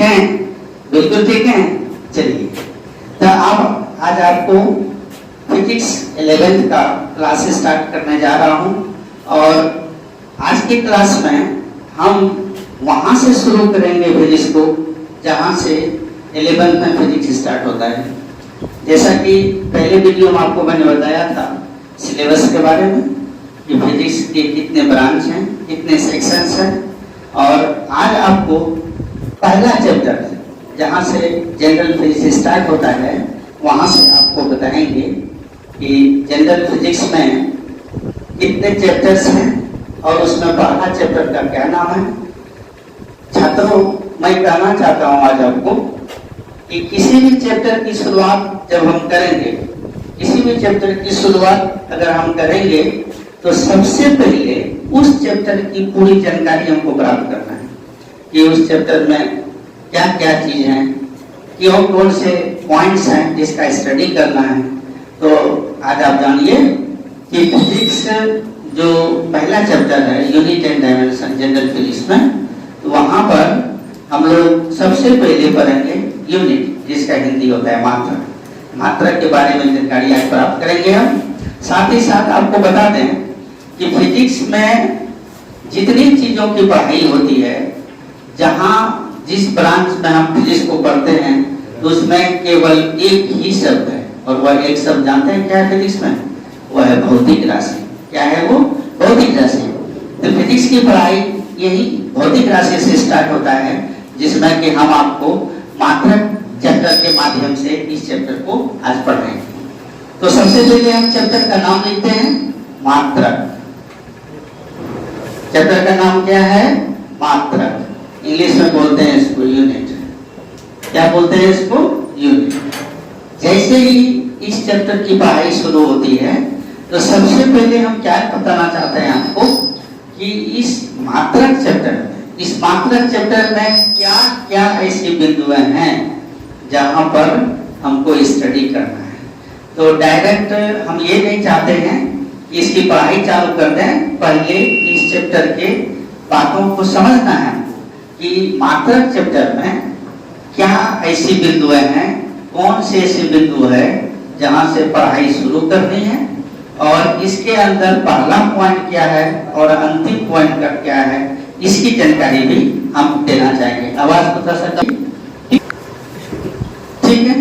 हैं? बिल्कुल ठीक है। चलिए, तो अब आज आपको फिजिक्स 11th का क्लास स्टार्ट करने जा रहा हूं और आज की क्लास में हम वहां से शुरू करेंगे फिजिक्स को जहां से 11th में फिजिक्स स्टार्ट होता है। जैसा कि पहले वीडियो में आपको मैंने बताया था सिलेबस के बारे में कि फिजिक्स के कितने ब्रांच हैं, कितने सेक्शंस हैं, और आज आपको पहला चैप्टर जहां से जनरल फिजिक्स स्टार्ट होता है वहां से आपको बताएंगे कि जनरल फिजिक्स में कितने चैप्टर्स हैं और उसमें पहला चैप्टर का क्या नाम है। छात्रों, मैं कहना चाहता हूं आज आपको कि किसी भी चैप्टर की शुरुआत जब हम करेंगे, किसी भी चैप्टर की शुरुआत अगर हम करेंगे तो सबसे पहले उस चैप्टर की पूरी जानकारी हमको प्राप्त करना है कि उस चैप्टर में क्या क्या चीज है, क्यों कौन से पॉइंट्स हैं जिसका स्टडी करना है। तो आज आप जानिए कि फिजिक्स जो पहला चैप्टर है unit and dimension general physics में, तो वहां पर हम लोग सबसे पहले पढ़ेंगे यूनिट, जिसका हिंदी होता है मात्रक। मात्रक के बारे में जानकारी आज प्राप्त करेंगे हम। साथ ही साथ आपको बता दें कि फिजिक्स में जितनी चीजों की पढ़ाई होती है, जहां जिस ब्रांच में हम फिजिक्स को पढ़ते हैं तो उसमें केवल एक ही शब्द है, और वह एक शब्द जानते हैं क्या है फिजिक्स में? वह है भौतिक राशि। क्या है वो? भौतिक राशि। तो फिजिक्स की पढ़ाई यही भौतिक राशि से स्टार्ट होता है, जिसमें कि हम आपको मात्रक चैप्टर के माध्यम से इस चैप्टर को आज पढ़ रहे हैं। तो सबसे पहले हम चैप्टर का नाम लिखते हैं मात्रक। चैप्टर का नाम क्या है? मात्रक। इंग्लिश में बोलते हैं इसको यूनिट। क्या बोलते हैं इसको? यूनिट। जैसे ही इस चैप्टर की पढ़ाई शुरू होती है तो सबसे पहले हम क्या बताना चाहते हैं आपको कि इस मात्रक चैप्टर में क्या क्या ऐसी बिंदुएं हैं जहां पर हमको स्टडी करना है। तो डायरेक्ट हम ये नहीं चाहते हैं कि इसकी पढ़ाई चालू कर दें, पहले इस चैप्टर के बातों को समझना है कि मात्रक चैप्टर में क्या ऐसी बिंदुएं हैं, कौन से ऐसे बिंदु है जहां से पढ़ाई शुरू करनी है, और इसके अंदर पहला पॉइंट क्या है और अंतिम पॉइंट का क्या है, इसकी जानकारी भी हम देना चाहेंगे। आवाज को थोड़ा सा ठीक है।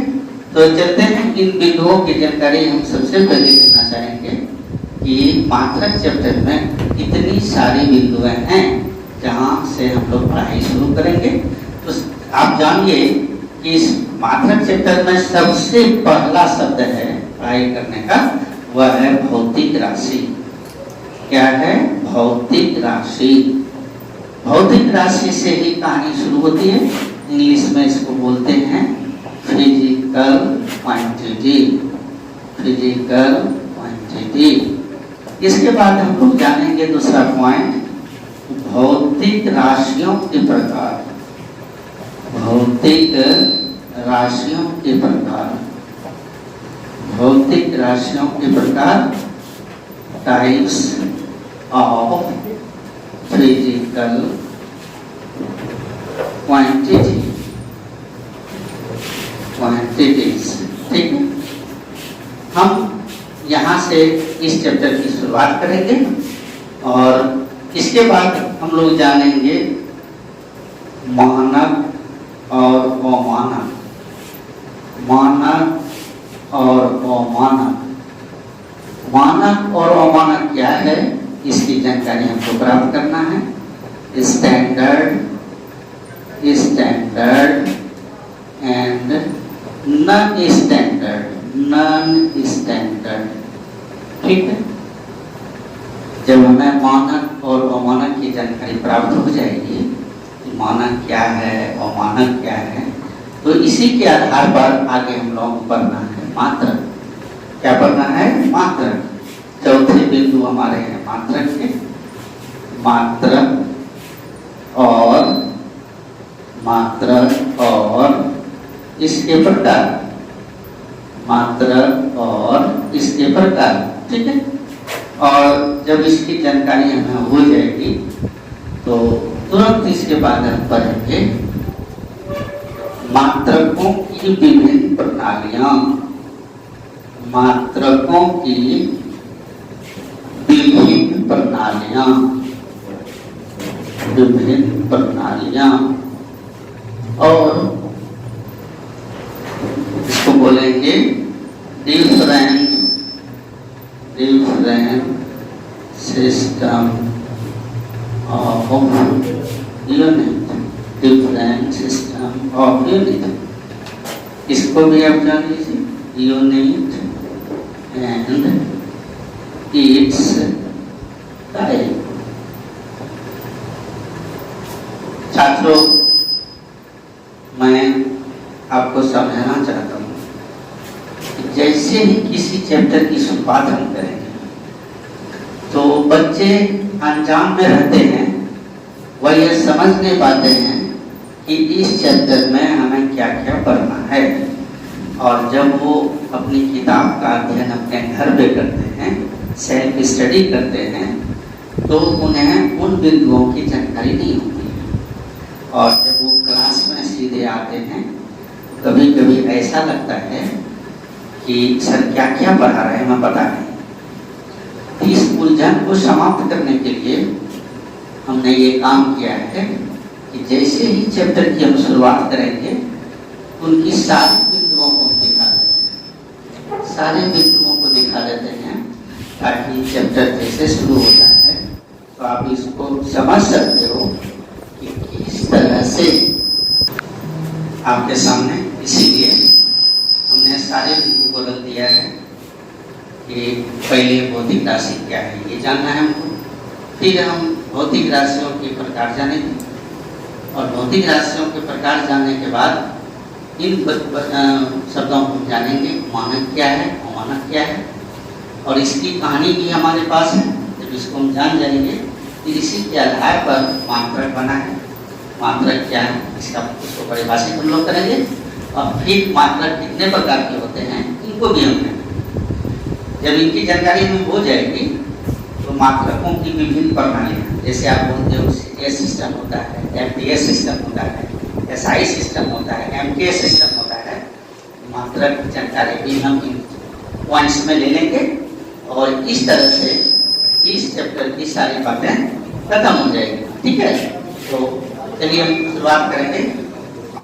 तो चलते हैं, इन बिंदुओं की जानकारी हम सबसे पहले देना चाहेंगे कि मात्रक चैप्टर में कितनी सारी बिंदुएं हैं जहां से हम लोग पढ़ाई शुरू करेंगे। तो आप जानिए कि इस मात्रक चैप्टर में सबसे पहला शब्द है पढ़ाई करने का, वह है भौतिक राशि। क्या है? भौतिक राशि। भौतिक राशि से ही कहानी शुरू होती है। इंग्लिश में इसको बोलते हैं फिजिकल क्वांटिटी। Physical quantity. इसके बाद हम लोग जानेंगे दूसरा पॉइंट, भौतिक राशियों के प्रकार। भौतिक राशियों के प्रकार। भौतिक राशियों के प्रकार, types of physical quantity. Quantities. ठीक है। हम यहाँ से इस चैप्टर की शुरुआत करेंगे और इसके बाद हम लोग जानेंगे मानक और अमानक। मानक और अमानक। मानक और अमानक क्या है, इसकी जानकारी हमको प्राप्त करना है। Standard, standard and non standard. Non standard. ठीक है। जब हमें मानक और अमानक की जानकारी प्राप्त हो जाएगी, मानक क्या है, अमानक क्या है, तो इसी के आधार पर आगे हम लोगों को पढ़ना है मात्रक। क्या पढ़ना है? मात्रक। चौथे बिंदु हमारे हैं मात्रक के। मात्रक और इसके प्रकार। मात्रक और इसके प्रकार। ठीक है। और जब इसकी जानकारी हमें हो जाएगी तो तुरंत इसके बाद हम पढ़ेंगे मात्रकों की विभिन्न प्रणालियां, मात्रकों की विभिन्न प्रणालियां, विभिन्न प्रणालियां, और इसको बोलेंगे different system of unit, different system of unit. इसको भी आप जान लीजिए, यूनिट एंड इट्स टाइप। छात्रों, मैं आपको समझाना चाहता हूँ कि जैसे ही किसी चैप्टर की शुरुआत हम करेंगे तो बच्चे अनजान में रहते हैं, वह ये समझ नहीं पाते हैं कि इस चैप्टर में हमें क्या क्या पढ़ना है। और जब वो अपनी किताब का अध्ययन अपने घर पे करते हैं, सेल्फ स्टडी करते हैं, तो उन्हें उन बिंदुओं की जानकारी नहीं होती है। और जब वो क्लास में सीधे आते हैं, कभी कभी ऐसा लगता है कि सर क्या क्या पढ़ा रहे हैं, हमें पता नहीं। इस उलझन को समाप्त करने के लिए हमने ये काम किया है कि जैसे ही चैप्टर की हम शुरुआत करेंगे, उनकी सारी बिंदुओं को हम दिखा देते हैं, सारे बिंदुओं को दिखा देते हैं, ताकि चैप्टर जैसे शुरू होता है तो आप इसको समझ सकते हो कि किस तरह से आपके सामने। इसीलिए हमने सारे बिंदु को रख दिया है कि पहले भौतिक राशि क्या है ये जानना है हमको, फिर हम भौतिक राशियों के प्रकार जानेंगे, और भौतिक राशियों के प्रकार जानने के बाद इन शब्दों को जानेंगे, मानक क्या है, अमानक क्या है, और इसकी कहानी भी हमारे पास है। जब इसको हम जान जाएंगे फिर इसी के आधार पर मात्रक बना है, मात्रक क्या है इसका उसको परिभाषित हम लोग करेंगे, और फिर मात्रक कितने प्रकार के होते हैं इनको भी हम। जब इनकी जानकारी हमें हो जाएगी तो मात्रकों की विभिन्न प्रणालियाँ, जैसे आप बोलते हो CTS सिस्टम होता है, MTS सिस्टम होता है, SI सिस्टम होता है, MKS सिस्टम होता है, मात्रक जानकारी भी हम इन पॉइंट्स में ले लेंगे, और इस तरह से इस चैप्टर की सारी बातें खत्म हो जाएगी। ठीक है, तो चलिए हम शुरुआत करेंगे।